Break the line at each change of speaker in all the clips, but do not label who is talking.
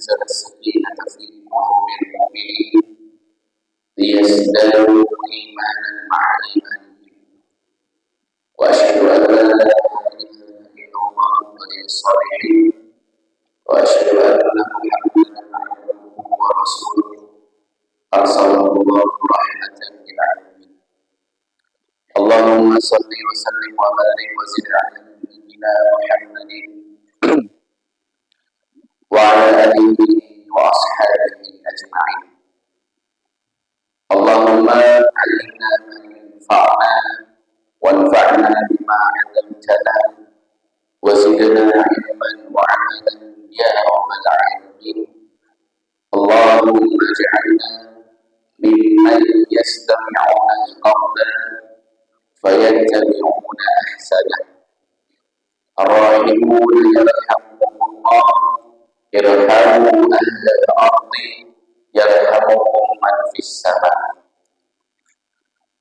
أنزل السكينة في قلوب المؤمنين ليزدادوا إيمانا مع إيمانهم وأشهد أن لا إله إلا الله ولي الصالحين وأشهد أن محمدا عبده ورسوله أرسله الله رحمة للعالمين. اللهم صل وسلم وبارك وزد على نبينا محمد وعلى آله وأصحابه أجمعين. اللهم علمنا ما ينفعنا وانفعنا بما علمتنا وزدنا علما وعملا يا رب العالمين. اللهم اجعلنا ممن يستمعون القول فيتبعون أحسنه. الراحمون يرحمهم الله ارحموا أهل الأرض yarhamukum man fis sama.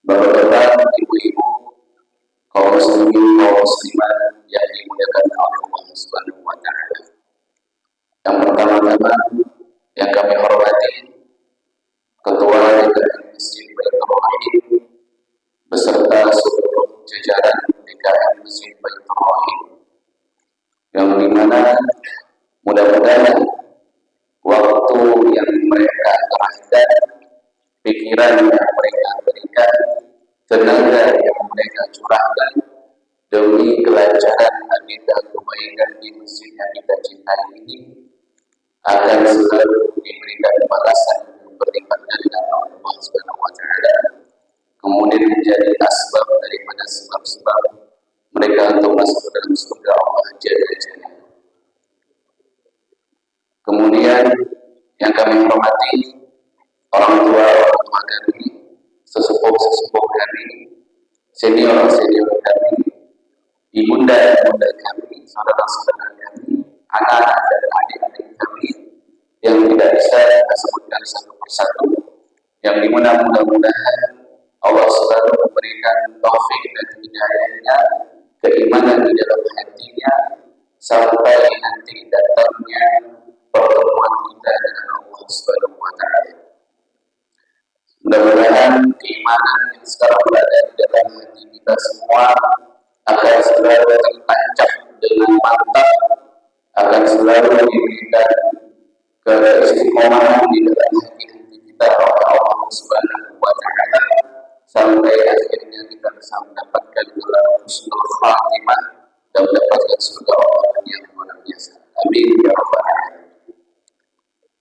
Bapak-bapak, ibu-ibu, kaum muslimin, kaum muslimat yang dimuliakan Allah Subhanahu wa taala. Yang pertama-tama yang kami hormati Ketua DKM Masjid Baitur Rahim beserta seluruh jajaran DKM Masjid Baitur Rahim, yang dimana mudah-mudahan waktu yang mereka kerahkan, pikiran yang mereka berikan, tenaga yang mereka curahkan demi kelancaran agenda kebaikan di masjid yang kita cintai ini akan selalu diberikan balasan yang berlipat ganda Allah Subhanahu wa taala, kemudian menjadi asbab daripada sebab-sebab mereka untuk masuk ke dalam surga Allah Jalla Jalla. Kemudian yang kami hormati orang tua kami, sesepuh kami, senior kami, ibunda kami, saudara-saudara kami, anak-anak dan adik-adik kami yang tidak bisa kita sebutkan satu persatu, yang dimana mudah-mudahan Allah selalu memberikan taufik dan hidayahnya, keimanan di dalam hatinya sampai nanti datangnya pertemuan kita dengan Allah Subhanahu wa taala. Mudah-mudahan keimanan yang sekarang berada di dalam hati kita semua akan selalu tertancap dengan mantap, akan selalu diberikan keistiqomahan di dalam hati kita oleh Allah Subhanahu wa taala sampai akhirnya kita bisa mendapatkan gelar husnul khatimah dan mendapatkan surga Allah yang luar biasa. Amin ya rabbal alamin.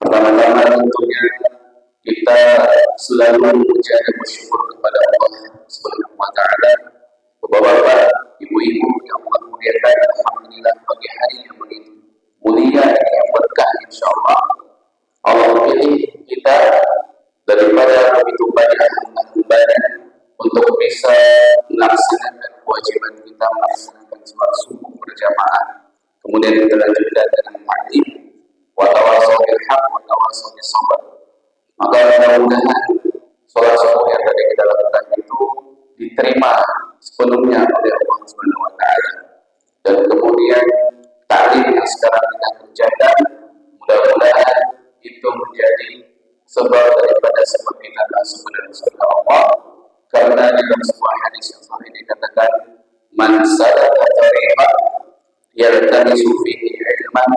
Pertama-tama tentunya kita selalu menjadi bersyukur kepada Allah Subhanahu wa taala. Bapak-bapak, ibu-ibu yang Allah muliakan, alhamdulillah pagi hari yang begitu mulia ini yang berkah insyaallah. Allah pilih kita daripada begitu banyak ibadah untuk bisa melaksanakan kewajiban kita melaksanakan sholat subuh berjamaah. Kemudian kita lanjutkan dengan taklim wa tawassaw bil haqq wa tawassaw bis sabr. Maka mudah-mudahan sholat subuh yang tadi kita lakukan itu diterima sepenuhnya oleh Allah Subhanahu wa taala. Dan kemudian taklim yang sekarang kita kerjakan mudah-mudahan itu menjadi sebab daripada sebab kita masuk ke dalam surga Allah, karena di dalam sebuah hadis yang sahih dikatakan man salaka tariqan yaltamisu fihi ilman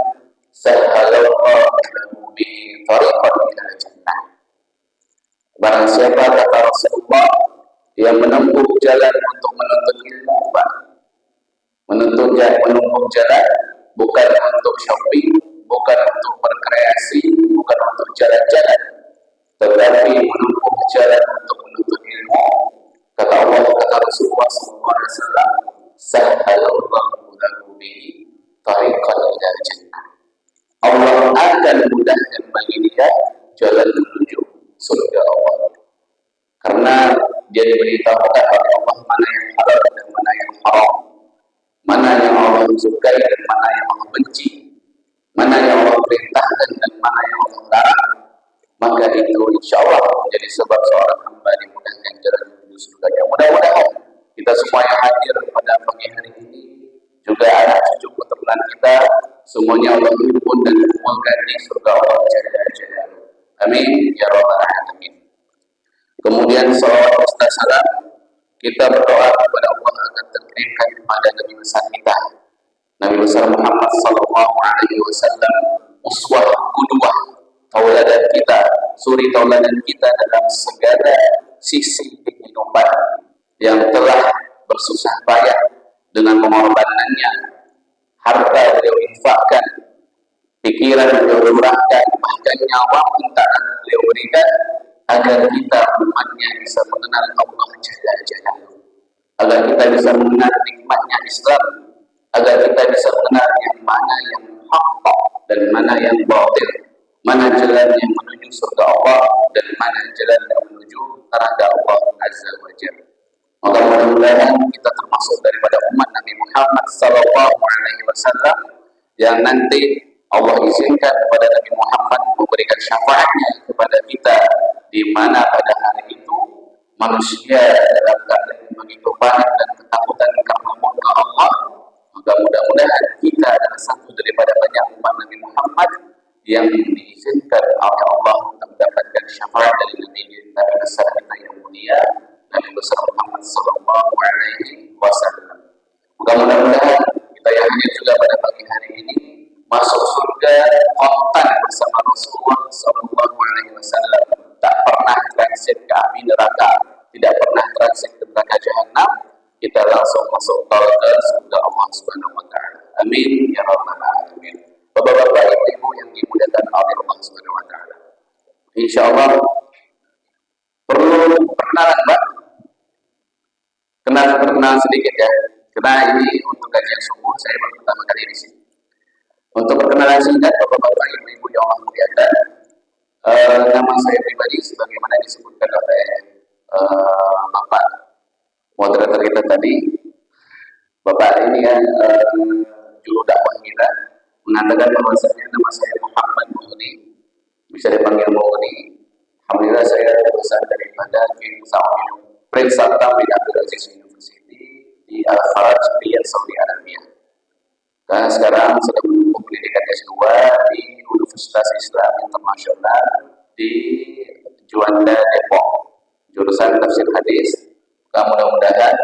sahhalallahu lahu bihi tariqan ila jannah. Barang siapa, kata Rasulullah, yang menempuh jalan untuk menuntut ilmu, menuntut jalan bukan untuk shopping, bukan untuk berkreasi, bukan untuk jalan-jalan, tetapi menempuh jalan untuk menuntut ilmu, kata Allah, kata Rasulullah SAW, sahhalallahu lahu bihi tariqan ila jannah. Allah akan mudahkan bagi dia jalan menuju surga Allah, karena dia diberitahukan oleh Allah mana yang halal dan mana yang haram, mana yang Allah sukai dan mana yang Allah benci, mana yang Allah perintahkan dan mana yang Allah larang. Maka itu insya Allah menjadi sebab seorang hamba dimudahkan jalan menuju surga. Mudah-mudahan kita semua yang hadir pada pagi hari ini, juga anak cucu keturunan kita, semuanya Allah himpun dan kumpulkan surga di surga Allah Jalla Jalaluhu. Amin ya rabbal alamin. Kemudian salawat serta salam kita berdoa kepada Allah agar terkirimkan kepada Nabi besar kita, Nabi besar Muhammad sallallahu alaihi wasallam, uswah qudwah, tauladan kita, suri tauladan kita dalam segala sisi kehidupan, yang telah bersusah payah dengan pengorbanannya, harta beliau infakkan, pikiran beliau curahkan, bahkan nyawa pun tak beliau berikan agar kita umatnya bisa mengenal Allah Jalla Jalaluhu, agar kita bisa mengenal nikmatnya Islam, agar kita bisa mengenal yang mana yang hak dan mana yang batil, mana jalan yang menuju surga Allah dan mana jalan yang menuju neraka Allah Azza wa Jalla. Maka mudah-mudahan kita termasuk daripada umat Nabi Muhammad sallallahu alaihi wasallam yang nanti Allah izinkan kepada Nabi Muhammad memberikan syafaatnya kepada kita, di mana pada hari itu manusia dalam keadaan begitu panik dan ketakutan karena murka Allah. Maka mudah-mudahan kita adalah satu daripada banyak umat Nabi Muhammad yang diizinkan oleh Allah untuk mendapatkan syafaat dari Nabi besar kita yang mulia, Nabi besar Muhammad sallallahu alaihi wasallam. Maka mudah-mudahan kita yakin juga pada pagi hari ini masuk surga kontan bersama Rasulullah sallallahu alaihi wasallam, tak pernah transit ke api neraka, tidak pernah transit ke neraka jahanam, kita langsung masuk ke surga Allah Subhanahu wa taala. Amin ya rabbal alamin. Bapak-bapak, ibu-ibu yang dimuliakan oleh Allah Subhanahu wa taala. Insyaallah perlu perkenalan, Pak. Perkenalan sedikit ya. Karena ini untuk kajian subuh saya baru pertama kali di sini. Untuk perkenalan singkat, bapak-bapak, ibu-ibu yang Allah muliakan, nama saya pribadi sebagaimana disebutkan oleh Bapak moderator kita tadi. Bapak ini kan juru dakwah kita mengatakan bahwasanya nama saya Muhammad Muhni, bisa dipanggil Muhni. Alhamdulillah saya lulusan daripada Prince Sultan bin Abdul Aziz University di Al-Faraj, Riyadh, Saudi Arabia. Dan sekarang sedang menempuh pendidikan S2 di Universitas Islam Internasional di Juanda, Depok, jurusan tafsir hadis. Mudah-mudahan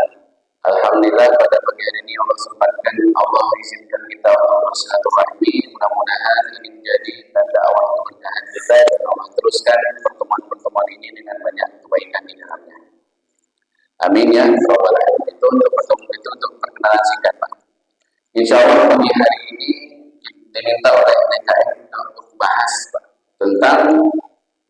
alhamdulillah pada pagi hari ini Allah sempatkan, Allah izinkan kita untuk bersilaturahmi. Mudah-mudahan ini menjadi tanda awal keberkahan kita dan Allah teruskan pertemuan-pertemuan ini dengan banyak kebaikan di dalamnya. Amin ya rabbal alamin. Itu untuk pertemuan, itu untuk perkenalan singkat, Pak. Insyaallah pagi hari ini diminta oleh NKM untuk membahas, Pak, tentang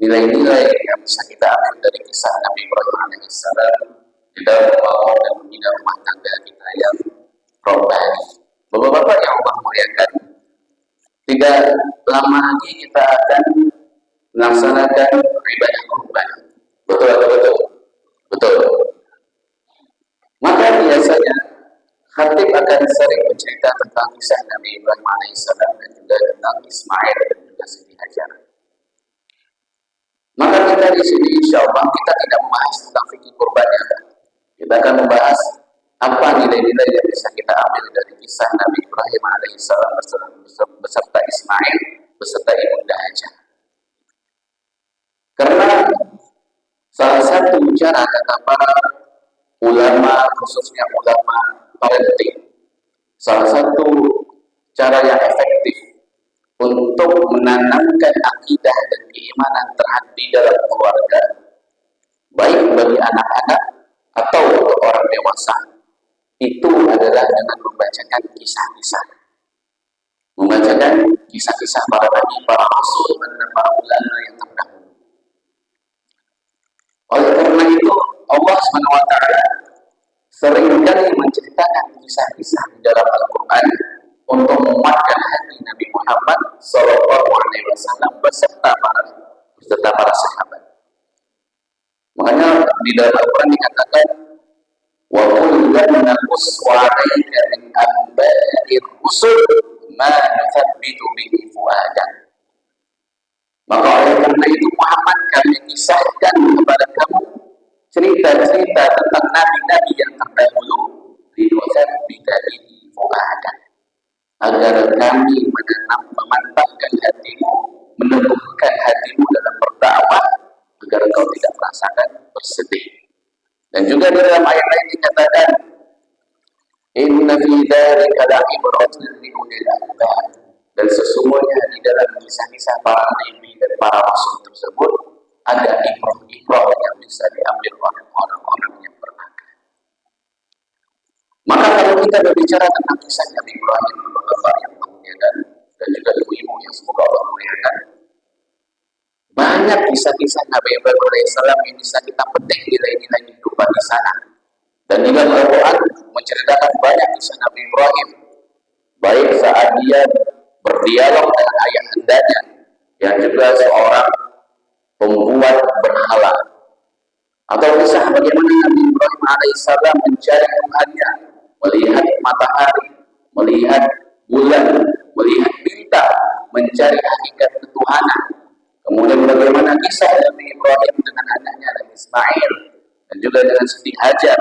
nilai-nilai yang bisa kita ambil dari kisah Nabi Ibrahim alaihissalam di dalam membangun dan membina rumah tangga kita yang robbani. Bapak-bapak yang Allah muliakan, tidak lama lagi kita akan melaksanakan ibadah kurban. Betul. Maka biasanya khatib akan sering bercerita tentang kisah Nabi Ibrahim alaihissalam dan juga tentang Ismail dan juga Siti Hajar. Maka kita di sini insya Allah kita tidak membahas tentang fikih kurbannya. Kita akan membahas apa nilai-nilai yang bisa kita ambil dari kisah Nabi Ibrahim alaihissalam beserta Ismail beserta ibunda Hajar. Karena salah satu cara kata para ulama, khususnya ulama parenting, salah satu cara yang efektif untuk menanamkan akidah dan keimanan terhadap dalam keluarga, baik bagi anak-anak atau untuk orang dewasa, itu adalah dengan membacakan kisah-kisah. Membacakan kisah-kisah para nabi, para rasul, dan para ulama yang terdahulu. Oleh karena itu, Allah SWT seringkali menceritakan kisah-kisah di dalam Al-Quran untuk menguatkan hati Nabi Muhammad SAW beserta para sahabat. Makanya di dalam Al-Quran dikatakan, wa kullan naqussu 'alaika min anba'ir rusul ma nuthabbitu bihi fu'adak. Maka oleh karena itu Muhammad, kami kisahkan kepada kamu cerita-cerita tentang nabi-nabi yang terdahulu di nuthabbita bihi fu'adak, agar kami memantapkan hatimu juga dalam ayat lain dikatakan, Inna fi dzalika la'ibratan liulil albab. Dan sesungguhnya di dalam kisah-kisah para nabi dan para rasul tersebut ada ibrah-ibrah yang bisa diambil oleh orang-orang yang berakal. Maka kalau kita berbicara tentang kisah Nabi Ibrahim, bapak yang memuliakan, dan juga ibu-ibu yang semoga Allah muliakan, banyak kisah-kisah Nabi Ibrahim alaihissalam yang bisa kita petik nilai-nilai kehidupan di sana. Dan juga Al-Quran menceritakan banyak kisah Nabi Ibrahim, baik saat dia berdialog dengan ayah andanya yang juga seorang pembuat berhala, atau kisah bagaimana Nabi Ibrahim alaihissalam mencari Tuhannya, melihat matahari, melihat bulan, melihat bintang, mencari hakikat ketuhanan. Kemudian bagaimana kisah Nabi Ibrahim dengan anaknya Nabi Ismail dan juga dengan Siti Hajar.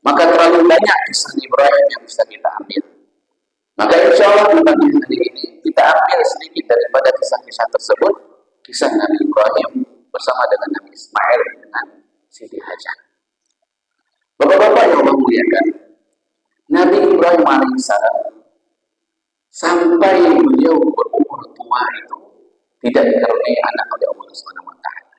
Maka terlalu banyak kisah Ibrahim yang bisa kita ambil. Maka insya Allah di pagi hari ini kita ambil sedikit daripada kisah-kisah tersebut, kisah Nabi Ibrahim bersama dengan Nabi Ismail dengan Siti Hajar. Bapak-bapak yang Allah muliakan, Nabi Ibrahim alaihissalam sampai beliau berumur tua itu tidak dikaruniai anak oleh Allah Subhanahu wa taala.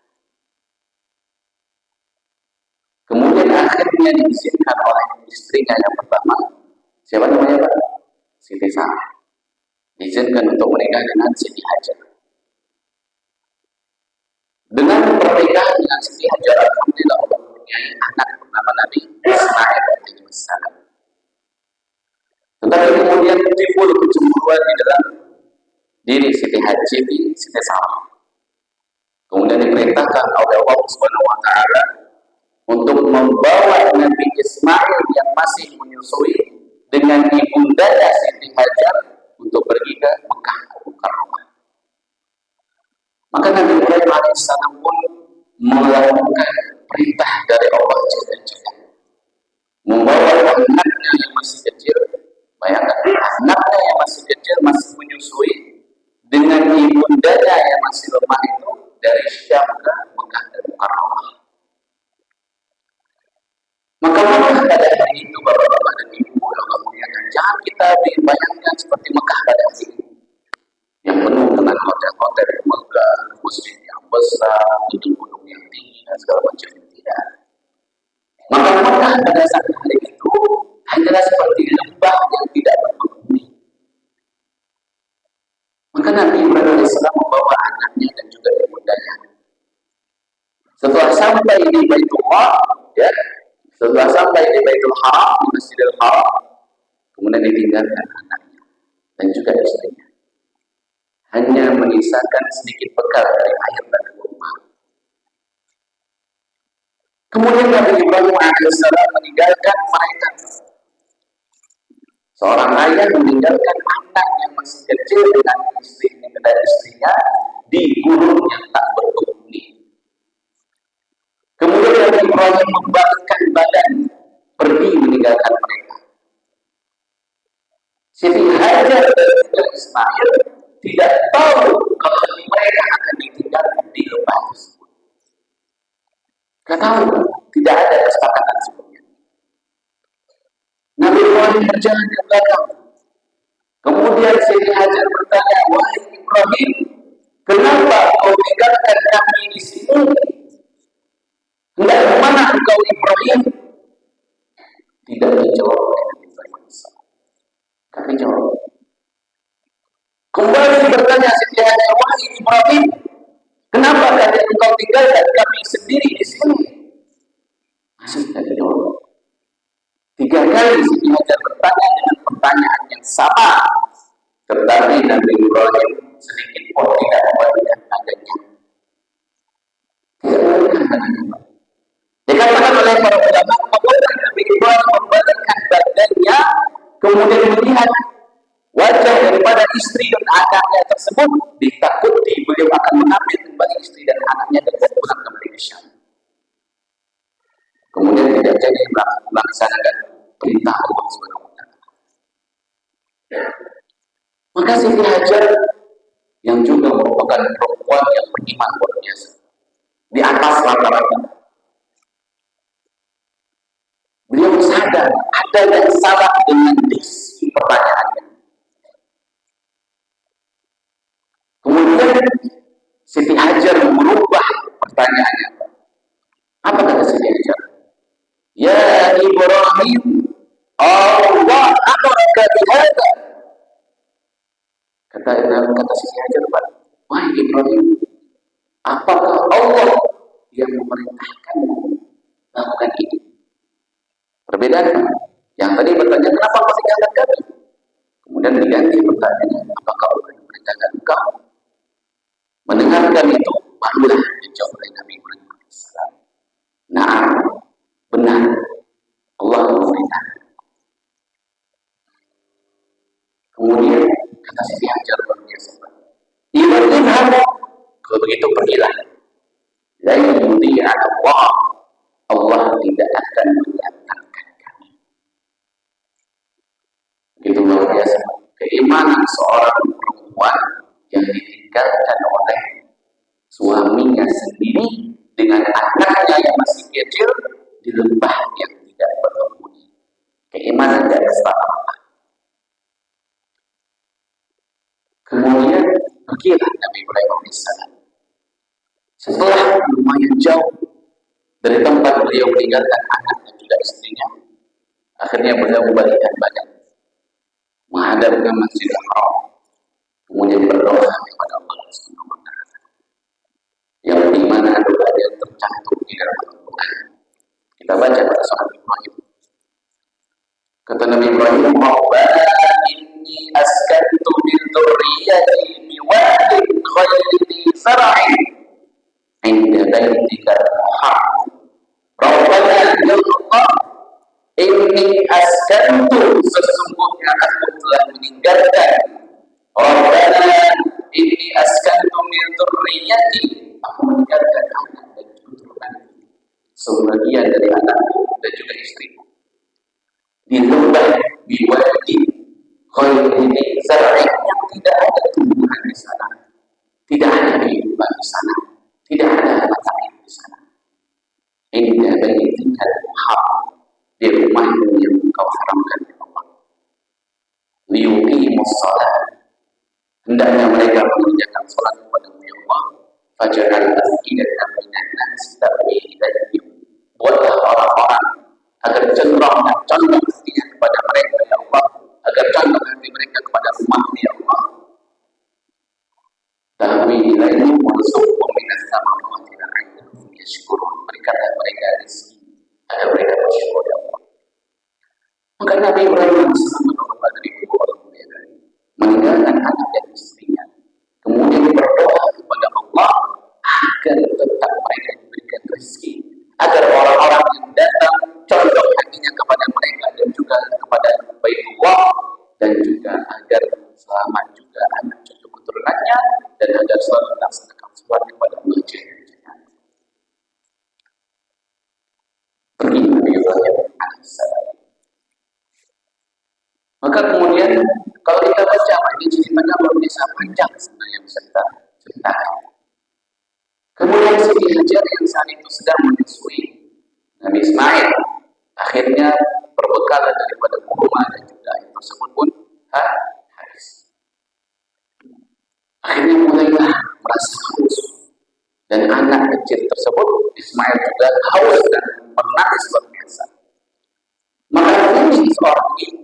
Kemudian akhirnya diizinkan oleh istrinya yang pertama, siapa namanya Pak? Siti Sarah. Diizinkan untuk menikah dengan Siti Hajar. Dengan pernikahan dengan Siti Hajar, alhamdulillah Allah mempunyai anak bernama Nabi Ismail alaihissalam. Tetapi kemudian timbul kecemburuan di dalam diri Siti Hajar, Siti Sarah. Kemudian diperintahkan oleh Allah Subhanahu wa taala untuk membawa Nabi Ismail yang masih menyusui dengan ibundanya Siti Hajar untuk pergi ke Mekah Al-Mukarramah. Maka Nabi Ibrahim alaihissalam pun melakukan perintah dari Allah Jalla Jalla, membawa anaknya yang masih kecil, bayangkan anaknya yang masih kecil, masih menyusui, dengan ibundanya yang masih lemah itu dari Syam ke Mekah Al-Mukarramah. Maka pada hari itu bapak-bapak dan ibu yang Allah muliakan, jangan kita bayangkan seperti Mekah pada hari ini yang penuh dengan hotel-hotel yang megah, masjid yang besar, gedung-gedung yang tinggi dan segala macam. Tidak. Maka Mekah pada saat hari itu hanyalah seperti lembah yang tidak berpenghuni. Maka Nabi Ibrahim alaihissalam membawa anaknya dan juga ibundanya. Setelah sampai di Baitullah, ya, setelah sampai di Baitul Haram, di Masjidil Haram, kemudian ditinggalkan anaknya dan juga istrinya. Hanya menyisakan sedikit bekal dari air dan kurma. Kemudian Nabi Ibrahim alaihissalam meninggalkan mereka. Seorang ayah meninggalkan anak yang masih kecil dengan istrinya di gunung yang tak berpenghuni. Kemudian Nabi Ibrahim membalikkan badan pergi meninggalkan mereka. Siti Hajar dan Ismail tidak tahu kalau mereka akan ditinggalkan di lembah tersebut. Tidak tahu, tidak ada kesepakatan sebelumnya. Nabi Ibrahim berjalan ke belakang. Kemudian Siti Hajar bertanya, wahai Ibrahim, kenapa kau tinggalkan kami di sini? Hendak kemana engkau Ibrahim? Tidak dijawab oleh Nabi Ibrahim alaihissalam. Tak dijawab. Kembali bertanya Siti Hajar, wahai Ibrahim, kenapa kalian engkau tinggalkan kami sendiri di sini? Masih tidak dijawab. 3 kali Siti Hajar bertanya dengan pertanyaan yang sama, tetapi Nabi Ibrahim sedikit pun tidak membalikan badannya. Tidak membalikan badannya. Dikatakan oleh para ulama, apabila Nabi Ibrahim membalikkan badannya, kemudian melihat wajah daripada istri dan anaknya tersebut, ditakuti beliau akan mengambil kembali istri dan anaknya dan pulang kembali ke Syam. Kemudian tidak jadi melaksanakan perintah Allah Subhanahu wa taala. Maka Siti Hajar yang juga merupakan perempuan yang beriman luar biasa, di atas rata-rata, ada yang salah dengan diksi pertanyaannya. Kemudian Siti Hajar merubah pertanyaannya. Apa kata Siti Hajar? Ya Ibrahim, Allah amaraka bihadza. Kata Siti Hajar, wahai Ibrahim, apakah Allah yang memerintahkanmu melakukan ini? Perbedaan. Yang tadi bertanya, kenapa masih tinggalkan kami? Kemudian diganti pertanyaannya, apakah Allah yang memerintahkan engkau? Mendengarkan itu, barulah dijawab oleh Nabi Ibrahim AS. Nah, benar, Allah memerintahkan. Kemudian kata Siti Hajar luar biasa, Ibrahim harus, kalau begitu pergilah. La yudhi'a Allah tidak akan mengantarkan kami. Itu luar biasa. Keimanan seorang perempuan yang ditinggalkan oleh suaminya sendiri dengan anaknya yang masih kecil di lembah yang tidak berpenghuni. Keimanan dari apa? Kemudian pergilah Nabi Ibrahim AS. Setelah lumayan jauh dari tempat beliau meninggalkan anak dan juga istrinya, akhirnya beliau membalikkan badan menghadap ke Masjidil Haram, kemudian berdoa kepada Allah Subhanahu wa Ta'ala, yang di mana doa yang tercantum di dalam Al-Quran. Kita baca pada surat Ibrahim. Kata Nabi Ibrahim, Rabbana inni askantu min dzurriyyati biwadin ghairi dzi zar'in 'inda baitikal muharram. Rabbana ya Allah, inni askantu, sesungguhnya aku telah meninggalkan. Rabbana inni askantu min dzurriyyati, aku meninggalkan anak dan keturunan, sebagian dari anakku dan juga istriku, di lembah biwadi ghairi zar'in, yang tidak ada tumbuhan di sana, tidak ada kehidupan di sana, tidak ada mata air di sana. Inda baitikal muharram, di rumahmu yang engkau haramkan ya Allah. Liyuqimus shalah, hendaknya mereka mengerjakan salat kepada-Mu ya Allah. Faj'al af'idatan minan nas tahwi ilaihim, buatlah orang-orang agar cenderung dan condong hatinya kepada mereka ya Allah, agar condong hati mereka kepada rumah-Mu ya Allah. Tahwi ilaihim warzuqhum minas thamarati la'allahum yashkurun, berikanlah mereka rezeki agar mereka bersyukur ya Allah. Maka Nabi Ibrahim menolak dari ibu orang mulia, meninggalkan anak dan istrinya, kemudian berdoa kepada Allah agar tetap mereka diberikan rezeki, agar orang-orang yang datang condong hatinya kepada mereka dan juga kepada Baitullah, dan juga agar selamat juga anak cucu keturunannya, dan agar selalu melaksanakan sholat kepada Allah. Pergi Nabi Ibrahim alaihissalam. Maka kemudian kalau kita baca ini ceritanya luar biasa panjang sebenarnya yang bisa kita ceritakan. Kemudian Siti Hajar yang saat itu sedang menyusui Nabi Ismail, akhirnya berbekal daripada kurma dan juga air tersebut pun habis. Akhirnya mulailah merasa haus, dan anak kecil tersebut Ismail juga haus dan menangis luar biasa. Maka ini seorang ibu,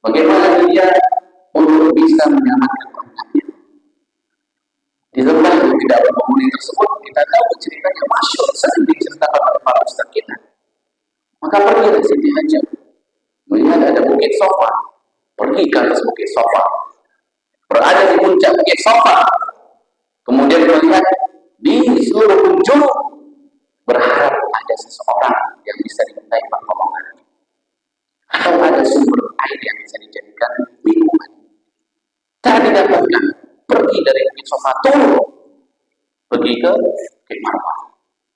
bagaimana dia untuk bisa menyelamatkan anaknya di lembah yang tidak berpenghuni tersebut? Kita tahu ceritanya masyhur, sering diceritakan oleh para ustaz kita. Maka pergi ke Siti Hajar, melihat ada bukit Sofa, pergi ke atas bukit Sofa, berada di puncak bukit Sofa, kemudian melihat di seluruh penjuru, berharap ada seseorang yang bisa dimintai pertolongan, atau ada sumber air yang bisa dijadikan minuman. Tak didapatkan, pergi dari bukit Sofa, turun, pergi ke Bukit Marwah,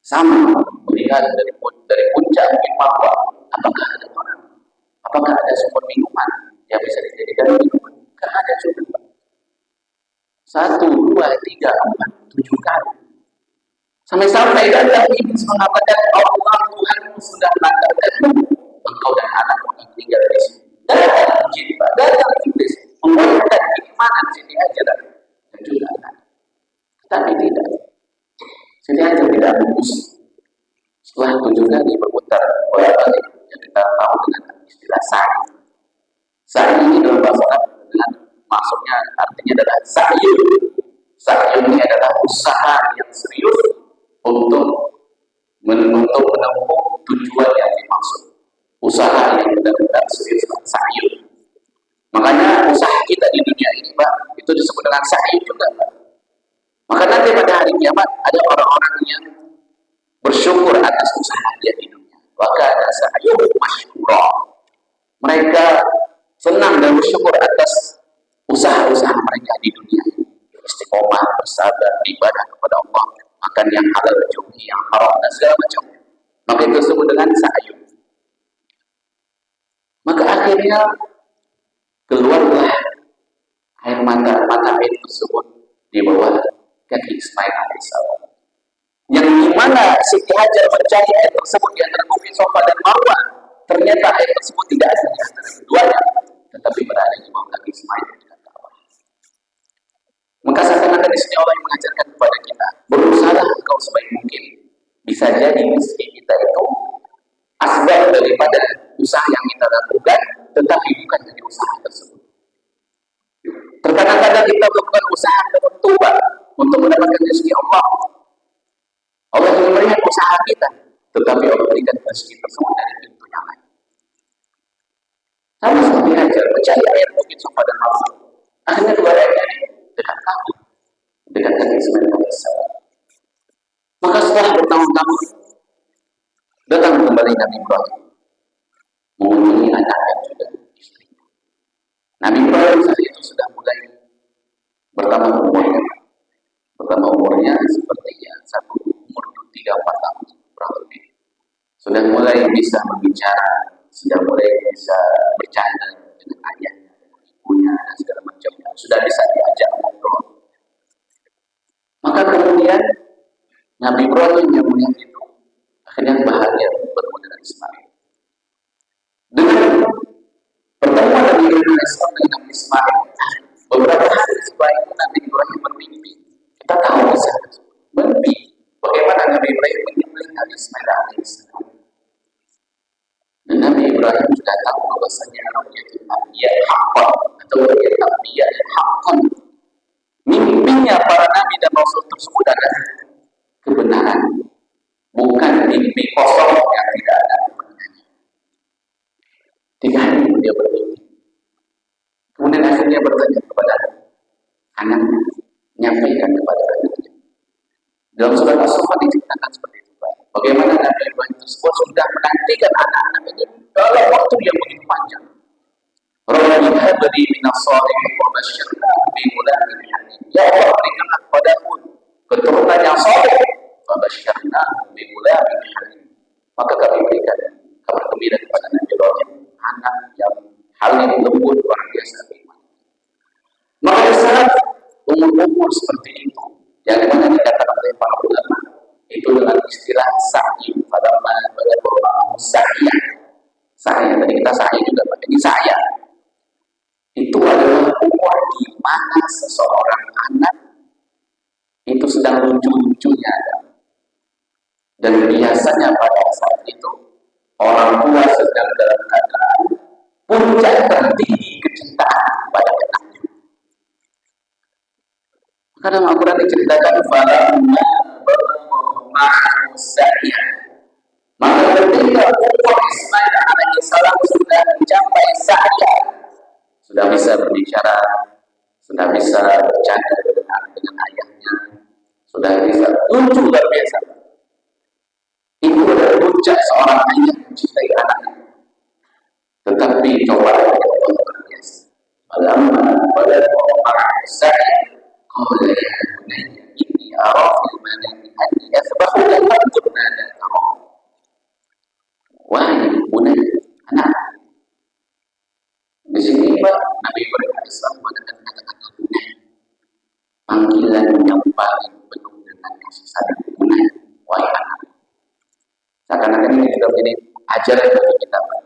sama melihat dari puncak Bukit Marwah, apakah ada orang, apakah ada sumber minuman yang bisa dijadikan minuman. Tak ada juga. 1, 2, 3, 4, 7 kali. Sampai-sampai datang iblis mengatakan, Allah Tuhanmu sudah mengatakanmu, engkau dan anak akan tinggal di sini. Datang jin, datang iblis, membuatkan keimanan Siti Hajar dan juga anak. Tapi tidak. Siti Hajar tidak lulus. Setelah itu juga berputar bolak-balik yang kita tahu dengan istilah sa'i. Sa'i ini dalam bahasa Arab dengan maksudnya artinya adalah sa'yun. Sa'yun ini adalah usaha yang serius untuk menempuh tujuan yang dimaksud. Usaha yang benar-benar serius, sa'yun. Makanya usaha kita di dunia ini, Pak, itu disebut dengan sa'yun juga, Pak. Maka nanti pada hari kiamat ada orang-orang yang bersyukur atas usaha dia di dunia. Maka ada sa'yun masykurah. Mereka senang dan bersyukur atas usaha-usaha mereka di dunia. Istiqomah, bersabar, ibadah kepada Allah, makan yang halal, jauhi yang haram, dan segala macam. Maka itu disebut dengan sa'yun. Maka akhirnya keluarlah air mata air tersebut di bawah kaki Ismail alaihissalam. Yang dimana Siti Hajar mencari air tersebut di antara Bukit Safa dan Marwah, ternyata air tersebut tidak ada di antara keduanya, tetapi berada di bawah kaki Ismail dan Marwah. Maka seakan-akan di sini Allah yang mengajarkan kepada kita, berusahalah engkau sebaik mungkin. Bisa jadi rezeki kita itu asbab daripada usaha yang kita lakukan, tetapi bukan dari usaha tersebut. Terkadang-kadang kita melakukan usaha tertentu untuk mendapatkan rezeki Allah. Allah juga melihat usaha kita, tetapi Allah berikan rezeki tersebut dari pintu yang lain. Sama seperti Hajar mencari air Bukit Safa dan Marwah. Akhirnya dua airnya dekat kaki, dekat kaki Ismail alaihissalam. Maka setelah bertahun-tahun datang kembali Nabi Ibrahim mengunjungi anak dan juga istrinya. Nabi Ibrahim saat itu sudah mulai bertambah umurnya. Bertambah umurnya sepertinya satu umur 3-4 tahun kurang lebih. Sudah mulai bisa berbicara, sudah mulai bisa bercanda dengan ayahnya, ibunya dan segala macamnya. Sudah bisa diajak ngobrol. Maka kemudian Nabi Ibrahim yang melihat itu akhirnya bahagia bertemu dengan Ismail. Dengan pertemuan Nabi Ibrahim dengan Ismail, beberapa hari setelah itu Nabi Ibrahim bermimpi. Kita tahu bisa bermimpi bagaimana Nabi Ibrahim menyembelih Nabi Ismail alaihissalam. Dan Nabi Ibrahim sudah tahu bahwasanya ru'yatul anbiya haqqan atau ru'yatul anbiya haqqan. Mimpinya para nabi dan rasul tersebut adalah kebenaran, bukan mimpi kosong yang tidak ada kebenarannya. 3 hari dia bermimpi. Kemudian akhirnya bertanya kepada anaknya, menyampaikan kepada anaknya. Dalam surat As-Saffat diceritakan seperti itu, Pak. Bagaimana Nabi Ibrahim tersebut sudah menantikan anak-anak itu dalam waktu yang begitu panjang. Rabbi habli minas shalihin wa basyirna bi ghulamin halim. Ya Allah, berikanlah kepadaku keturunan yang saleh. Wa basyirna bi ghulamin halim. Maka kami berikan kabar gembira kepada Nabi Ibrahim, anak yang halim, lembut, luar biasa beriman. Maka di saat umur-umur seperti itu, yang dimana dikatakan oleh para ulama, itu dengan istilah sa'i pada beberapa saya. Saya tadi kita saya juga, ini saya. Itu adalah umur di mana seseorang anak itu sedang lucu-lucunya. Dan biasanya pada saat itu orang tua sedang dalam keadaan puncak tertinggi kecintaan pada anaknya. Maka dalam Al-Quran diceritakan falamma berma'u saya. Maka ketika umur Ismail alaihissalam sudah mencapai saya, sudah bisa berbicara, sudah bisa bercanda dengan ayahnya, sudah bisa lucu luar biasa. Itu adalah puncak seorang ayah mencintai anaknya. Tetapi cobaan yang luar biasa. Falamma berma'u saya, qala ya bunayya inni ara fil manami anni asbahuka fanzur madza tara. Wahai bunayya, anak. Di sini Pak, Nabi Ibrahim alaihissalam mengatakan kata-kata bunayya, panggilan yang paling penuh dengan kasih sayang. Bunayya, wahai anak. Seakan-akan ini juga menjadi ajaran bagi kita, Pak.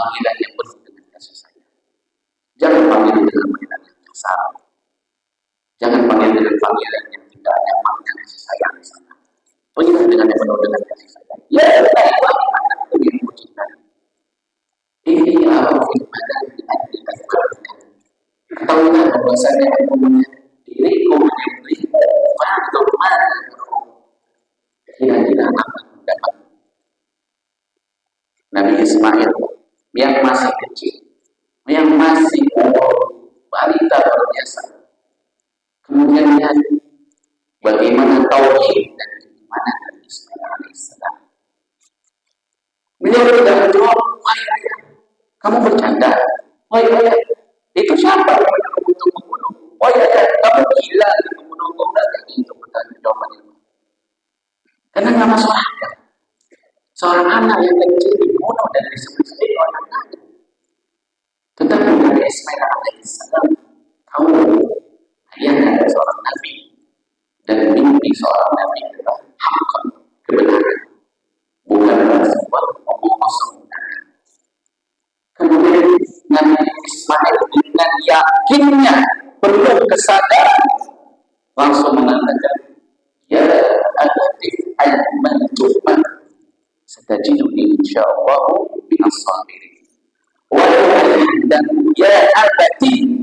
panggilan yang penuh dengan kasih sayang. Jangan panggil dengan panggilan yang kasar. Jangan panggil dengan panggilan yang tidak ada makna kasih sayang di sana. Panggil dengan yang penuh dengan kasih sayang. Ya, kita itu anak itu yang mencintai. Ini Allah firman di ayat kita. Ketahuilah bahwasanya aku punya diriku menjadi faktor mana kira-kira apa dapat Nabi Ismail yang masih kecil, yang masih balita luar biasa. Kemudian lihat bagaimana tauhid dan bagaimana Nabi Ismail alaihissalam. Beliau tidak menjawab, wahai ayah, kamu bercanda. Wahai ayah, itu siapa yang menyuruh untuk membunuh? Wahai ayah, kamu gila membunuh orang lagi untuk bertanya jawaban itu. Karena nggak masuk akal. Seorang anak yang kecil dibunuh dan disebut-sebut orang lain. Tetapi Nabi Ismail alaihissalam tahu ayahnya adalah seorang nabi dan mimpi seorang nabi adalah hakkan, kebenaran, bukanlah sebuah omong kosong. Kemudian Nabi Ismail dengan yakinnya penuh kesadaran langsung mengatakan, ya adik al-mantuman satajiduni insyaallah minas sabirin. Dan ya abadi.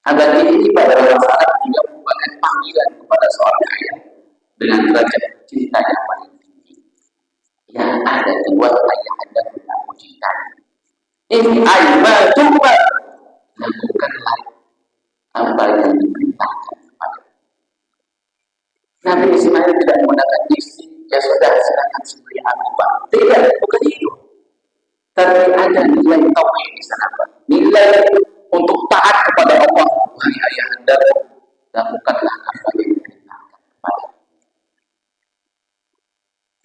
Abadi ini pada bahasa Arab juga merupakan panggilan kepada seorang ayah dengan derajat cinta yang paling tinggi. Yang ada dua ayah anda yang aku cintai. Ini ayat coba lakukanlah apa yang diperintahkan kepada. Nabi Ismail tidak menggunakan diksi, ya sudah silakan sembelih aku Pak. Tidak, bukan itu. Tapi ada nilai tauhid di sana, Pak. Nilai untuk taat kepada Allah. Wahai ayah anda, lakukanlah apa yang diperintahkan kepada.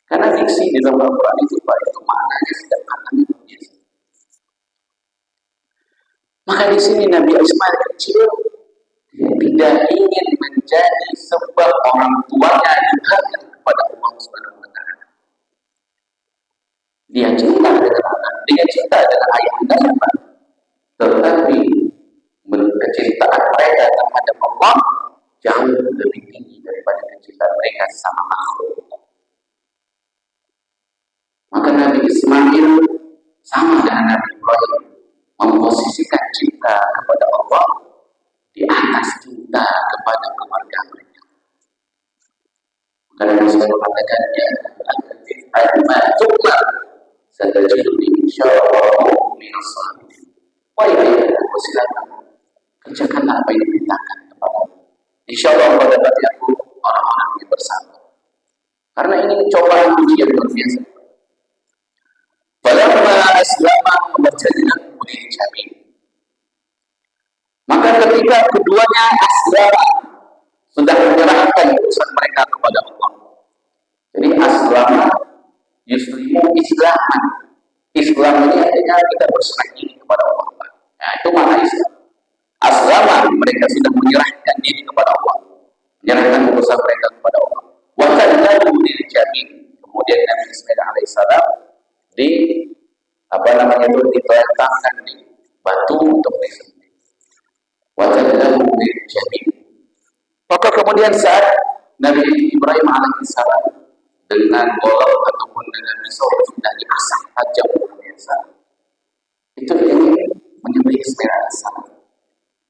Karena diksi di dalam Al-Quran itu, Pak, itu maknanya sederhana biasa. Maka di sini Nabi Ismail kecil tidak ingin menjadi sebab orang tuanya durhaka kepada Allah Subhanahu wa taala. Dia cinta dengan anak, dia cinta dengan ayah dan ibu. Tetapi kecintaan mereka terhadap Allah jauh lebih tinggi daripada kecintaan mereka sama makhluk. Maka Nabi Ismail sama dengan Nabi Ibrahim memposisikan cinta kepada Allah di atas cinta kepada keluarga mereka. Karena Rasul mengatakan ya al-ma'tuklah satajiduni insyaallah minas sabirin. Wahai ayahku, silakan kerjakan apa yang diperintahkan kepadamu. Insyaallah kau dapat aku orang-orang yang bersabar. Karena ini cobaan ujian luar biasa. Falamma aslama wajadnahu lil jami'. Maka ketika keduanya aslama sudah menyerahkan urusan mereka kepada Allah. Jadi aslama yuslimu islaman. Islam ini artinya kita berserah diri kepada Allah. Nah, itu makna Islam. Aslama, mereka sudah menyerahkan diri kepada Allah, menyerahkan urusan mereka kepada Allah. Wa kadzabu lil jami'. Kemudian Nabi Ismail alaihissalam diperintahkan di batu untuk disembelih. Wa kadzabu lil jami'. Maka kemudian saat Nabi Ibrahim alaihissalam dengan golok ataupun dengan pisau sudah diasah tajam luar biasa, itu ingin menyembelih Ismail alaihissalam.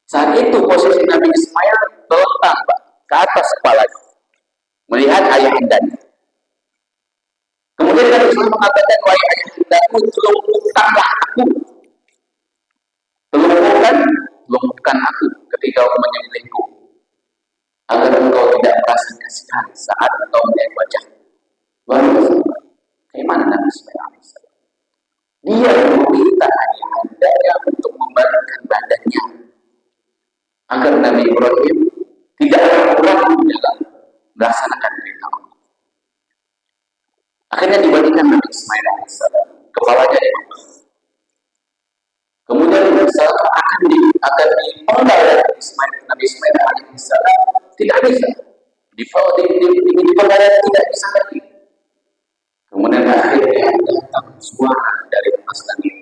Saat itu posisi Nabi Ismail terlentang, Pak, ke atas kepalanya, melihat ayah andanya. Kemudian Nabi Ismail mengatakan, wahai ayah andaku, telungkupkanlah aku. Telungkupkan aku ketika kau menyembelihku, agar engkau tidak merasa kasihan saat engkau melihat wajah. Bagaimana Nabi Ismail alaihissalam? Dia meminta ayah andanya untuk membalikkan badannya agar Nabi Ibrahim tidak ragu dalam melaksanakan perintah Allah. Akhirnya dibalikan Nabi Ismail alaihissalam, kepalanya diangkat. Kemudian akan dipenggal Nabi Ismail alaihissalam, tidak bisa dipenggal, tidak bisa lagi. Kemudian akhirnya datang suara dari atas langit,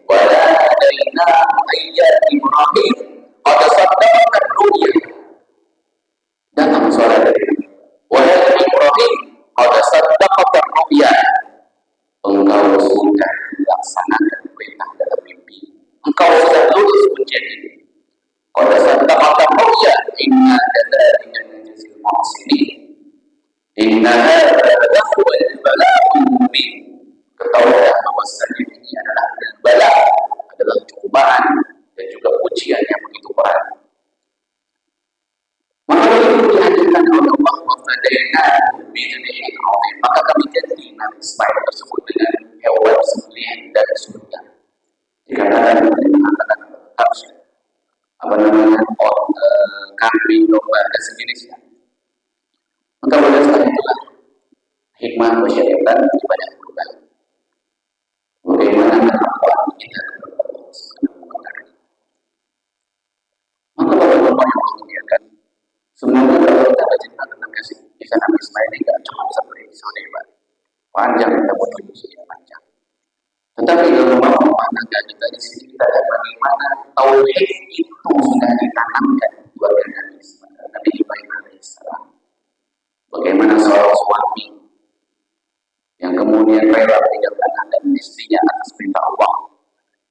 Inna hadza huwal bala'ul mubin. Ketahuilah bahwasanya ini adalah bala, adalah cobaan dan juga ujian yang begitu berat. Maka itu dihadirkan oleh Allah Taala bi'idnihi azim. Maka kami ganti Nabi Ismail tersebut dengan hewan sembelihan dari surga. Dikatakan mengatakan apa namanya kambing, domba dan sejenisnya. Maka berdasarkan itulah hikmah masyarakat ibadah kurban. Bagaimana kemampuan kita kepada Allah Subhanahu wa Ta'ala. Maka bapak-bapak yang memuliakan, semoga kalau kita bercinta tentang kasih kisah Nabi Ismail ini tidak cuma seperti episode hebat, panjang kita butuh yang panjang. Tetapi kalau mau memandangkan kita di sini kita lihat bagaimana tauhid itu sudah ditanamkan keluarga Nabi Ibrahim alaihissalam. Bagaimana seorang suami yang kemudian rela meninggalkan dan istrinya atas perintah Allah.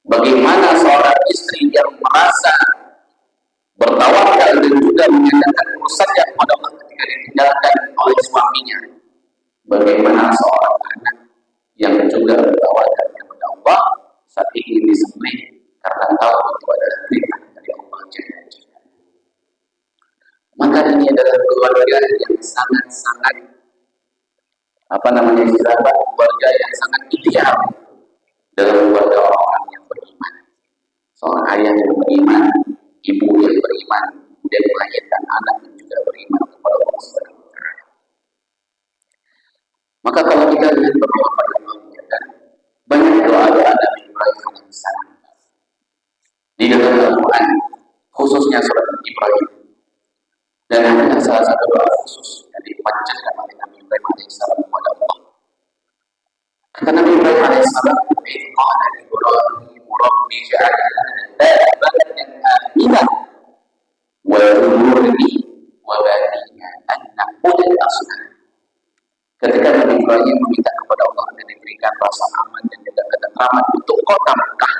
Bagaimana seorang istri yang merasa bertawakal dan juga menyatakan urusannya kepada Allah ketika ditinggalkan oleh suaminya. Bagaimana seorang anak yang juga bertawakal kepada Allah saat ingin disembelih karena tahu itu adalah perintah dari Allah Jalla. Maka ini adalah keluarga yang sangat-sangat keluarga yang sangat ideal dalam keluarga orang-orang yang beriman. Seorang ayah yang beriman, ibu yang beriman, dan melahirkan anak yang juga beriman kepada Allah Subhanahu wa Ta'ala. Maka kalau kita lihat beberapa dan banyak doa-doa Nabi Ibrahim alaihissalam di dalam Al-Quran, khususnya surat Ibrahim. Dan ada salah satu doa khusus yang dipanjatkan oleh Nabi Ibrahim alaihissalam kepada Allah. Kata Nabi Ibrahim alaihissalam, "Qala Ibrahim Rabbi ja'al hadza baladan aminan wa jnubni wa baniya an na'budal asnam." Ketika Nabi Ibrahim meminta kepada Allah agar diberikan rasa aman dan juga ketentraman untuk kota Mekah,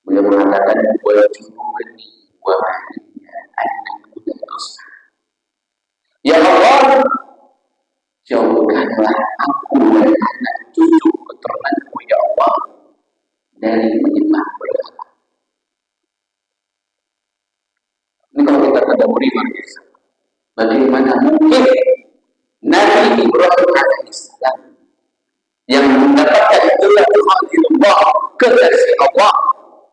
beliau mengatakan, "Wa jnubni wa baniya an na'budal asnam." Ya Allah, jauhkanlah aku dan anak cucu keturunanku ya Allah dari menyembah berhala. Ini kalau kita tadabburi luar biasa. Bagaimana mungkin Nabi Ibrahim alaihissalam yang mendapatkan itulah Tuhanillah, kekasih Allah,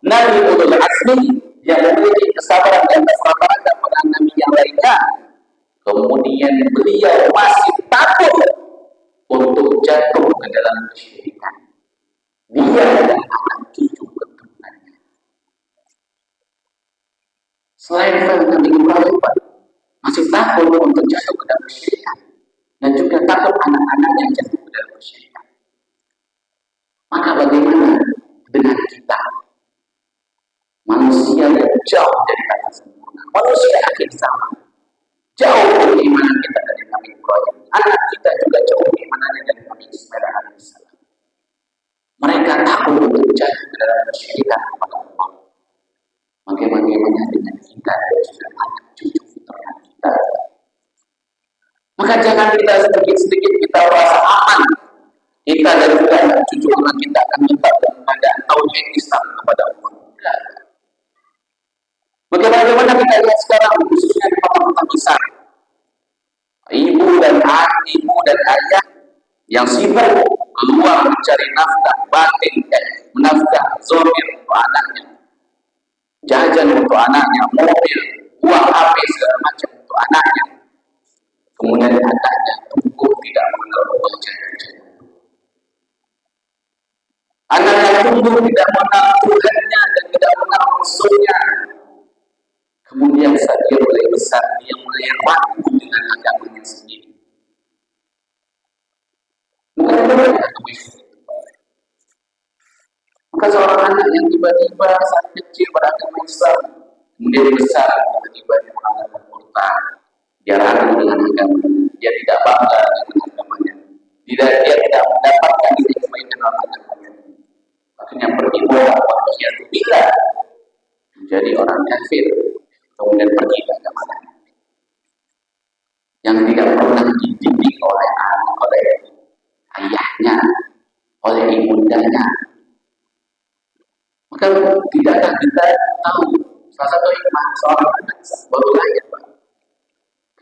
Nabi Ulul Azmi yang memiliki kesabaran dan kesabaran daripada Nabi yang lainnya, kemudian beliau masih takut untuk jatuh ke dalam kesyirikan. Dia dan anak cucu keturunannya. Selain Nabi Ibrahim masih takut untuk jatuh ke dalam kesyirikan dan juga takut anak-anaknya jatuh ke dalam kesyirikan. Maka bagaimana dengan kita, manusia yang jauh dari kata sempurna, manusia akhir zaman, jauh keimanan kita dari Nabi Ibrahim, anak kita juga jauh keimanannya dari Nabi Ismail alaihissalam. Mereka takut untuk jatuh ke dalam kesyirikan kepada Allah. Bagaimana dengan kita dan juga anak cucu keturunan kita? Maka jangan kita sedikit-sedikit kita rasa aman. Kita dan juga anak cucu anak kita akan minta kepada tauhid Islam kepada Allah. Bagaimana kita lihat sekarang khususnya di kota-kota besar, ibu dan ayah yang sibuk keluar mencari nafkah batin dan nafkah zahir untuk anaknya, jajan untuk anaknya, mobil, uang HP segala macam untuk anaknya. Kemudian anaknya tumbuh tidak mengenal Allah Jalla. Anaknya tumbuh tidak mengenal Tuhannya dan tidak mengenal Rasulnya. Kemudian saat dia mulai besar, dia mulai ragu dengan agamanya sendiri. Maka seorang anak yang tiba-tiba saat kecil beragama Islam, kemudian besar tiba-tiba dia mengalami murtad, dia ragu dengan agamanya, dia tidak bangga dengan agamanya, dia tidak mendapatkan nilai kebaikan dalam agamanya. Akhirnya pergi bola, dia bila menjadi orang kafir, kemudian pergi ke agama lain yang tidak pernah dididik oleh anak, oleh ayahnya, oleh ibundanya. Maka tidakkah kita tahu salah satu hikmah seorang anak baru lahir, Pak.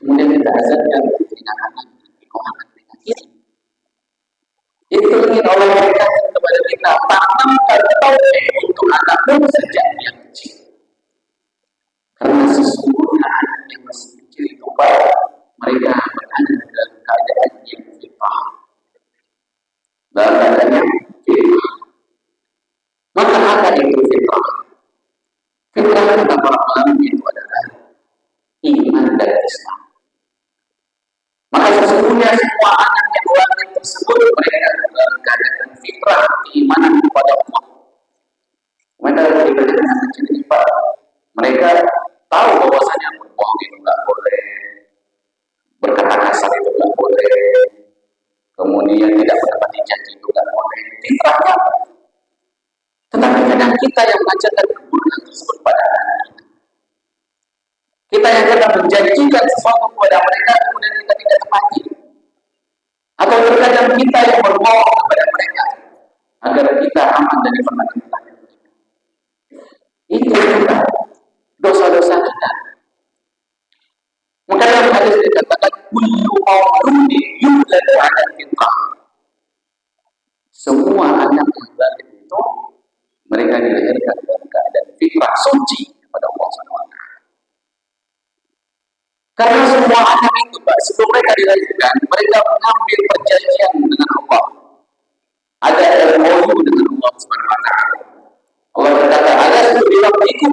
Kemudian kita azankan dengan anak, kok anak dengan ini? Itu ingin Allah berikan kepada kita, tanamkan tauhid untuk anakmu sejak dia kecil. Karena sesungguhnya anak yang masih kecil itu, Pak, mereka berada dalam keadaan yang fitrah. Dalam keadaan yang fitrah. Maka apa itu fitrah? Fitrah kata para ulama itu adalah iman dan Islam. Maka sesungguhnya semua anak yang lahir tersebut mereka dalam keadaan fitrah keimanan kepada Allah. Mereka diberikan anak kecil, Pak. Mereka tahu bahwasanya berbohong itu tidak boleh, berkata kasar itu tidak boleh, kemudian tidak menepati janji itu tidak boleh. Fitrahnya. Tetapi kadang kita yang mengajarkan keburukan tersebut pada anak kita. Kita yang kadang menjanjikan sesuatu kepada mereka, kemudian kita tidak tepati. Atau terkadang kita yang berbohong kepada mereka agar kita aman dari perbuatan kita. Itu juga dosa-dosa kita. Maka dalam hadis dikatakan kullu mauludin yuladu 'ala fitrah. Semua anak yang lahir itu mereka dilahirkan dalam keadaan fitrah suci kepada Allah SWT. Karena semua anak itu, Pak, sebelum mereka dilahirkan, mereka mengambil perjanjian dengan Allah. Ada MOU dengan Allah SWT. Allah berkata, ada sesuatu itu.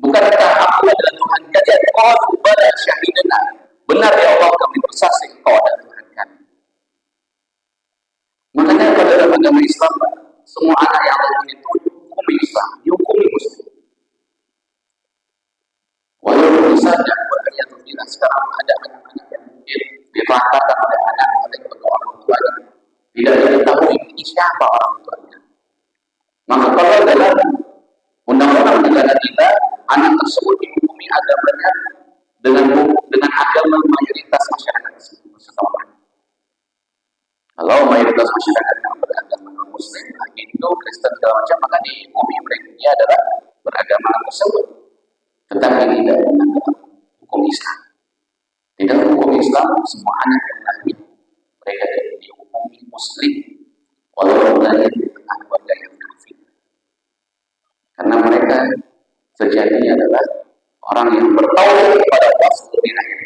Bukankah aku adalah Tuhan kalian? Qalu bala syahidana. Benar ya Allah, kami bersaksi Kau adalah Tuhan kami. Makanya pada dalam agama Islam, Pak, semua anak yang Allah itu hukumi Islam, dihukumi Muslim. Walaupun misalnya berkaya tidak sekarang ada anak-anak yang mungkin ditelantarkan oleh anak oleh kedua orang tuanya, tidak diketahui ini siapa orang tuanya. Maka kalau dalam undang-undang negara kita, anak tersebut dihukumi agamanya dengan agama mayoritas masyarakat setempat. Kalau mayoritas masyarakat yang beragama non-Muslim, Hindu, Kristen, segala macam, maka dihukumi mereka dia adalah beragama tersebut. Tetapi tidak dengan hukum Islam. Di dalam hukum Islam, semua anak yang lahir mereka dihukumi Muslim, walaupun lahir di tengah keluarga yang kafir. Karena mereka sejatinya adalah orang yang bertauhid kepada Allah Subhanahu.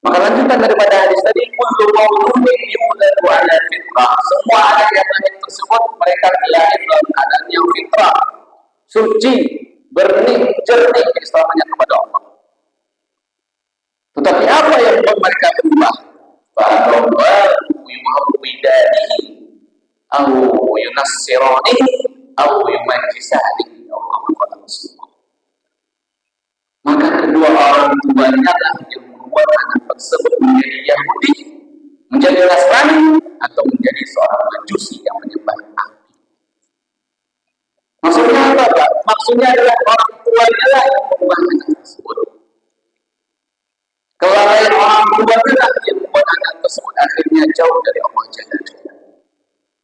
Maka lanjutan daripada hadis tadi, kullu mauludin yuladu 'ala fitrah. Semua anak yang lahir tersebut mereka lahir dalam keadaan yang fitrah, suci, bersih, jernih keislamannya kepada Allah. Tetapi apa yang membuat mereka berubah? Fa'adallahu yuhawwidanihi aw yunassiranihi aw yumajjisanihi. Maka kedua orang tuanya lah yang membuat anak tersebut menjadi Yahudi, menjadi Nasrani, atau menjadi seorang Majusi yang menyembah api. Maksudnya apa, Pak? Maksudnya adalah orang tuanya lah yang membuat anak tersebut. Kelalaian orang tuanya lah yang membuat anak tersebut akhirnya jauh dari Allah Jalla Jalla.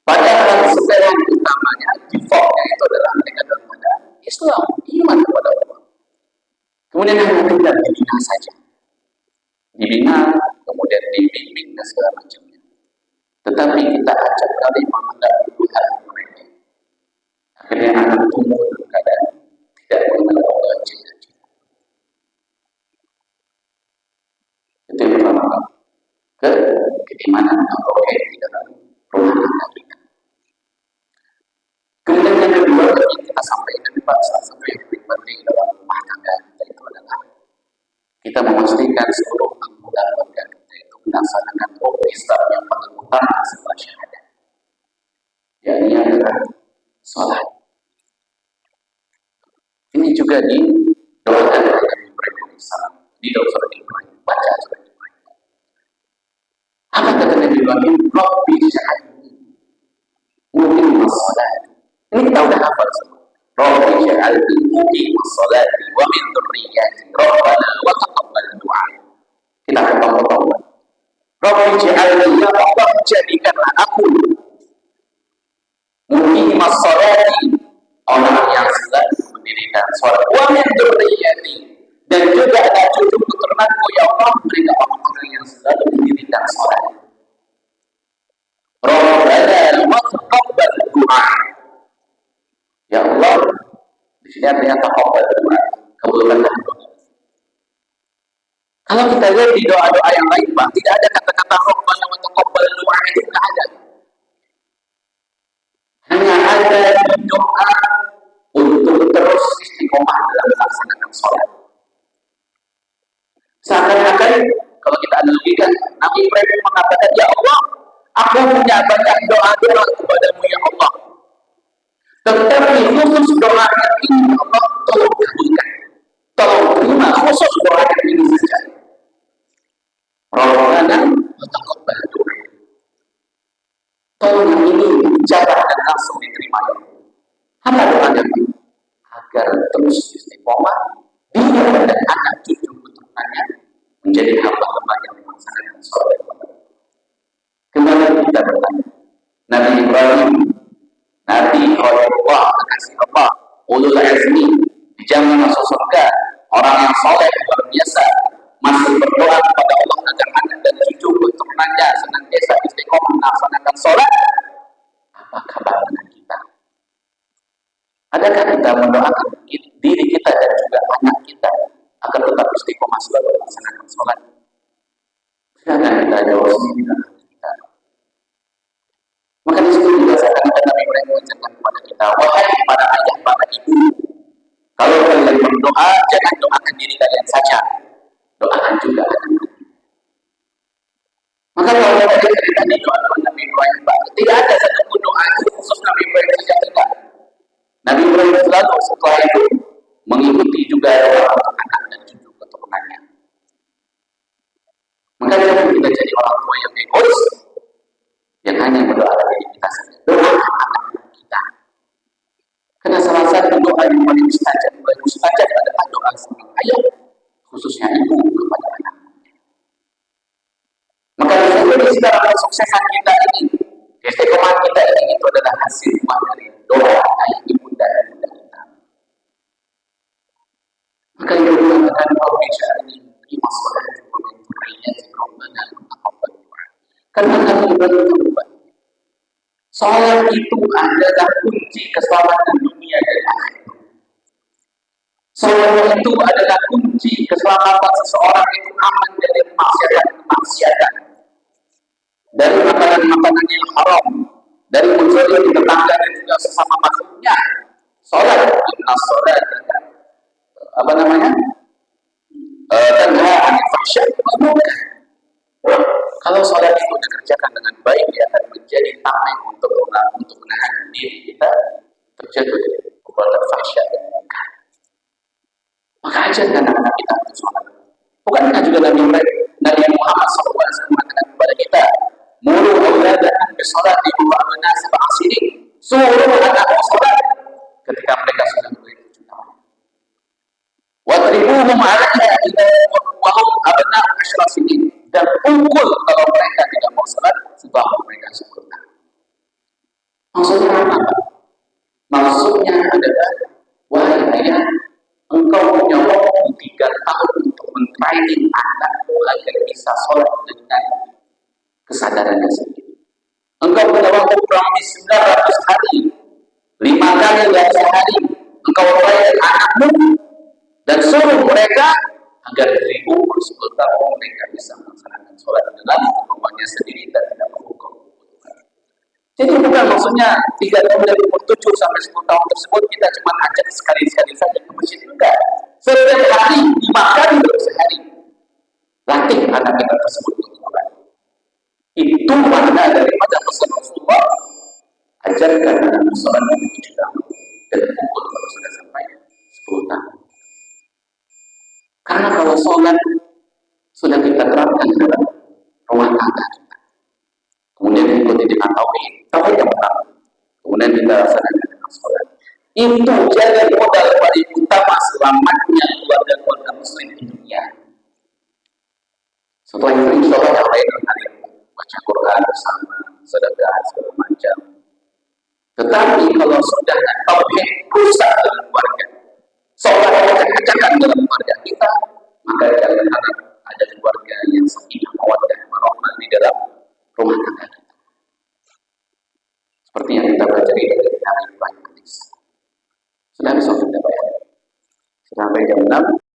Padahal sebenarnya utamanya, defaultnya itu adalah mereka dalam keadaan Islam, iman kepada Allah. Kemudian anak kita dibina saja. Dibina, kemudian dibimbing dan segala macamnya. Tetapi kita acap kali menganggap Tuhan mereka. Akhirnya anak tumbuh dalam keadaan tidak mengenal Allah Jalla Jalla. Itu yang pertama. Keimanan Allah di dalam rumah tangga kita. Kemudian yang kedua yang kita sampaikan di salah satu yang paling penting dalam rumah tangga kita itu adalah kita memastikan seluruh anggota keluarga kita itu melaksanakan rukun Islam yang paling utama setelah syahadat. Yakni adalah sholat. Ini juga didoakan oleh Nabi Ibrahim Salam di dalam surat Ibrahim. Baca surat Ibrahim. Apa kata Nabi Ibrahim? Rabbi ja'alni muqimmas shalah. Ini kita udah hafal semua. Rabbi ja'alni muqimmas shalati wa min dzurriyyati rabbana wa taqabbal du'a. Kita potong-potong. Waj'alni ya Allah, jadikanlah aku muqimas sholati, orang yang selalu mendirikan sholat, wa min dzurriyyati, dan juga ada cucu keturunanku ya Allah, mereka orang-orang yang selalu mendirikan sholat. Rabbana wa taqabbal du'a. Ya Allah, di sini artinya taqabbal du'a, kabulkanlah doa. Kalau kita lihat di doa-doa yang lain, Pak, tidak ada kata-kata Rabbana wa taqabbal du'a, itu tidak ada. Hanya ada doa untuk terus istiqomah dalam melaksanakan sholat. Seakan-akan kalau kita analogikan, Nabi Ibrahim mengatakan, ya Allah, aku punya banyak doa-doa kepadamu ya Allah. Tetapi khusus doa yang ini Allah tolong kabulkan. Tolong terima khusus doa yang ini saja. Rabbana wa taqabbal du'a. Tolong yang ini dijawab dan langsung diterima. Apa doanya? Agar terus istiqomah dia dan anak cucu keturunannya menjadi hamba-hamba yang melaksanakan sholat. Kembali kita bertanya, Nabi Ibrahim, Nabi Khalilullah, kekasih Allah, ulul azmi, dijamin masuk surga, orang yang soleh luar biasa, masih berdoa kepada Allah agar anak dan cucu keturunannya senantiasa istiqomah melaksanakan sholat. Apa kabar dengan kita? Adakah kita mendoakan diri kita dan juga anak kita agar tetap istiqomah selalu melaksanakan sholat? Silakan kita jawab sendiri kita. Maka di situ juga seakan-akan Nabi Ibrahim mengajarkan kepada kita, wahai para ayah, para ibu, kalau kalian berdoa, jangan doakan diri kalian saja, doakan juga anak-anak. Maka kalau kita cerita di doa Nabi Ibrahim, tidak ada satu doa itu khusus Nabi Ibrahim saja, tidak. Nabi Ibrahim selalu setelah itu mengikuti juga doa untuk anak dan cucu keturunannya. Maka jangan kita jadi orang tua yang egois, yang hanya berdoa diri kita saja. Doa anak-anak kita. Karena salah satu doa yang paling mustajab adalah doa seorang ayah, khususnya ibu kepada anak. Maka di secara kesuksesan kita ini, istiqomah kita ini, itu adalah hasil buah dari doa ayah, ibu dan bunda kita. Maka yang dikatakan bahwa ini lima sholat karena Nabi Ibrahim berubah. Sholat itu adalah kunci keselamatan dunia dan akhirat. Sholat itu adalah kunci keselamatan seseorang itu aman dari kemaksiatan, dari makanan-makanan yang haram, dari menzolim tetangga dan juga sesama makhluknya. Sholat, inna sholat, tanha 'anil fahsya'i wal munkar. Kalau sholat itu dikerjakan dengan baik, dia akan menjadi tameng untuk menahan diri kita terjatuh dari perbuatan fahsya dan munkar. Maka ajarkan anak kita untuk sholat. Bukankah juga Nabi Muhammad SAW mengatakan kepada kita, muru auladakum bis-sholati wa abna sab'a sinin, suruh anak-anak sholat ketika mereka sudah berusia 7 tahun. Wadribuhum 'alaiha idza wahum abna 10 sinin, dan pukul kalau mereka tidak mau sholat setelah mereka 10 tahun. Maksudnya apa? Maksudnya adalah, wahai ayah, engkau punya waktu 3 tahun untuk mentraining anakmu agar bisa sholat dengan kesadarannya sendiri. Engkau punya waktu kurang lebih 900 hari, 5 kali dalam sehari. Engkau training anakmu dan suruh mereka agar dari umur 10 tahun mereka bisa melaksanakan sholat dengan kemampuannya sendiri dan tidak perlu kebutuhan. Jadi bukan maksudnya 3 tahun dari umur 7 sampai 10 tahun tersebut kita cuma ajak sekali-sekali saja ke masjid, enggak. Setiap hari, 5 kali dalam sehari, latih anak kita tersebut untuk sholat. Itu makna daripada pesan Rasulullah, ajarkan anak sholat dengan 7 tahun dan pukul kalau sudah sampai 10 tahun. Karena kalau sholat sudah kita terapkan dalam rumah tangga kita, kemudian diikuti dengan tauhid yang pertama, kemudian kita laksanakan dengan sholat, itu jadi modal paling utama selamatnya keluarga muslim di dunia. Setelah itu insya Allah yang lain hari baca Quran bersama, sedekah segala macam. Tetapi kalau sudah tauhid rusak dalam keluarga, seolah acak-acakan dalam keluarga kita, maka jangan harap ada keluarga yang sakinah mawaddah warahmah di dalam rumah tangga kita. Seperti yang kita baca di hari Ibrahim. Sudah besok kita bayar. Sampai jam 6.